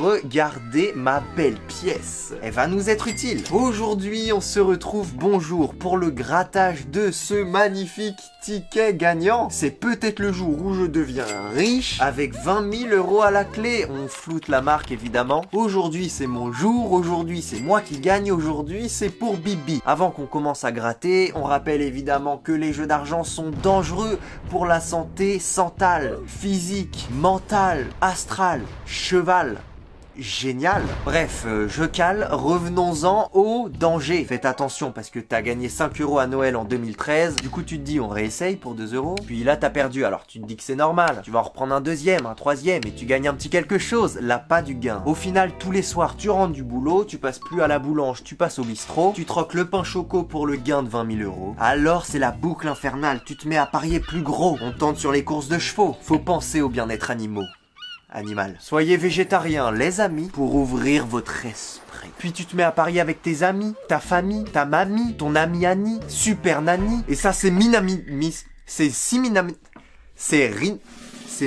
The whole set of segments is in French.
regardez ma belle pièce. Elle va nous être utile. Aujourd'hui, on se retrouve, bonjour, pour le grattage de ce magnifique ticket gagnant. C'est peut-être le jour où je deviens riche avec 20 000 € à la clé. On floute la marque évidemment. Aujourd'hui c'est mon jour, aujourd'hui c'est moi qui gagne, aujourd'hui c'est pour Bibi. Avant qu'on commence à gratter, on rappelle évidemment que les jeux d'argent sont dangereux pour la santé mentale, physique, mentale, astrale, cheval. Génial. Bref, je cale, revenons-en au danger. Faites attention parce que t'as gagné 5 € à Noël en 2013. Du coup, tu te dis on réessaye pour 2 €. Puis là, t'as perdu. Alors tu te dis que c'est normal. Tu vas en reprendre un deuxième, un troisième et tu gagnes un petit quelque chose. L'appât du gain. Au final, tous les soirs, tu rentres du boulot, tu passes plus à la boulange, tu passes au bistrot. Tu troques le pain choco pour le gain de 20 000 €. Alors, c'est la boucle infernale. Tu te mets à parier plus gros. On tente sur les courses de chevaux. Faut penser au bien-être animal. Soyez végétariens, les amis, pour ouvrir votre esprit. Puis tu te mets à parier avec tes amis, ta famille, ta mamie, ton ami Annie, super nanny. Et ça, c'est c'est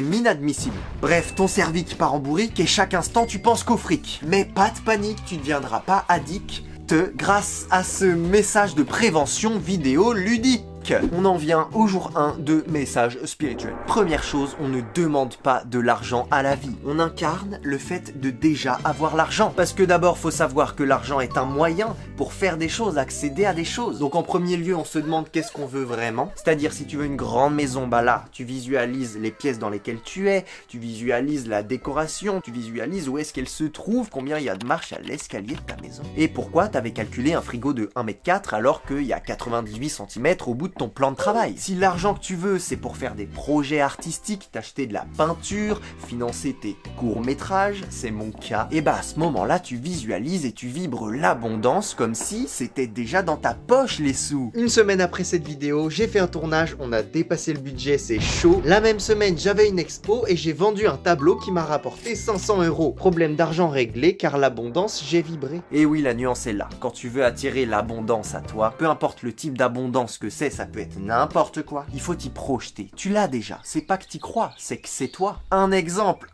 minadmissible. Bref, ton cerveau part en bourrique et chaque instant, tu penses qu'au fric. Mais pas de panique, tu ne deviendras pas addict grâce à ce message de prévention vidéo ludique. On en vient au jour 1 de message spirituel. Première chose, on ne demande pas de l'argent à la vie. On incarne le fait de déjà avoir l'argent. Parce que d'abord, faut savoir que l'argent est un moyen pour faire des choses, accéder à des choses. Donc en premier lieu, on se demande qu'est-ce qu'on veut vraiment. C'est-à-dire si tu veux une grande maison, bah là, tu visualises les pièces dans lesquelles tu es, tu visualises la décoration, tu visualises où est-ce qu'elle se trouve, combien il y a de marches à l'escalier de ta maison. Et pourquoi t'avais calculé un frigo de 1,4 m alors qu'il y a 98 cm au bout de ton plan de travail. Si l'argent que tu veux, c'est pour faire des projets artistiques, t'acheter de la peinture, financer tes courts-métrages, c'est mon cas, et bah à ce moment-là, tu visualises et tu vibres l'abondance comme si c'était déjà dans ta poche les sous. Une semaine après cette vidéo, j'ai fait un tournage, on a dépassé le budget, c'est chaud. La même semaine, j'avais une expo et j'ai vendu un tableau qui m'a rapporté 500 €. Problème d'argent réglé car l'abondance, j'ai vibré. Et oui, la nuance est là. Quand tu veux attirer l'abondance à toi, peu importe le type d'abondance que c'est, ça peut être n'importe quoi. Il faut t'y projeter. Tu l'as déjà. C'est pas que t'y crois, c'est que c'est toi. Un exemple.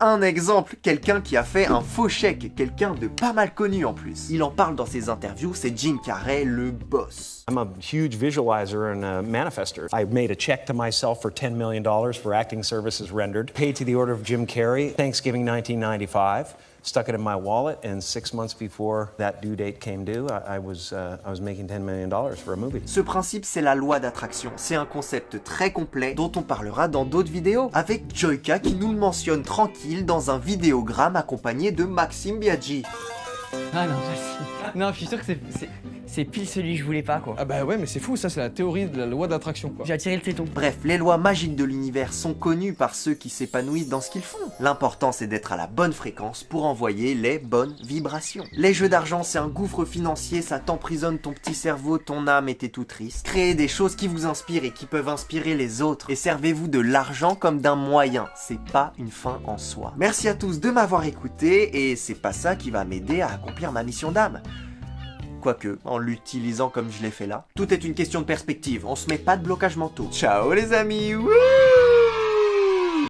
Quelqu'un qui a fait un faux chèque. Quelqu'un de pas mal connu en plus. Il en parle dans ses interviews, c'est Jim Carrey, le boss. I'm a huge visualizer and a manifester. I made a check to myself for $10 million for acting services rendered, paid to the order of Jim Carrey, Thanksgiving 1995. Stuck it in my wallet, and 6 months before that due date came due, I was making $10 million for a movie. Ce principe, c'est la loi d'attraction. C'est un concept très complet dont on parlera dans d'autres vidéos, avec Joyka qui nous le mentionne tranquille dans un vidéogramme accompagné de Maxime Biaggi. Ah non, non, je suis sûr que c'est pile celui que je voulais pas, quoi. Ah bah ouais, mais c'est fou, ça c'est la théorie de la loi d'attraction, quoi. J'ai attiré le téton. Bref, les lois magiques de l'univers sont connues par ceux qui s'épanouissent dans ce qu'ils font. L'important, c'est d'être à la bonne fréquence pour envoyer les bonnes vibrations. Les jeux d'argent, c'est un gouffre financier, ça t'emprisonne ton petit cerveau, ton âme et t'es tout triste. Créez des choses qui vous inspirent et qui peuvent inspirer les autres. Et servez-vous de l'argent comme d'un moyen. C'est pas une fin en soi. Merci à tous de m'avoir écouté, et c'est pas ça qui va m'aider à accomplir ma mission d'âme. Quoique, en l'utilisant comme je l'ai fait là. Tout est une question de perspective, on se met pas de blocage mentaux. Ciao les amis, wouh!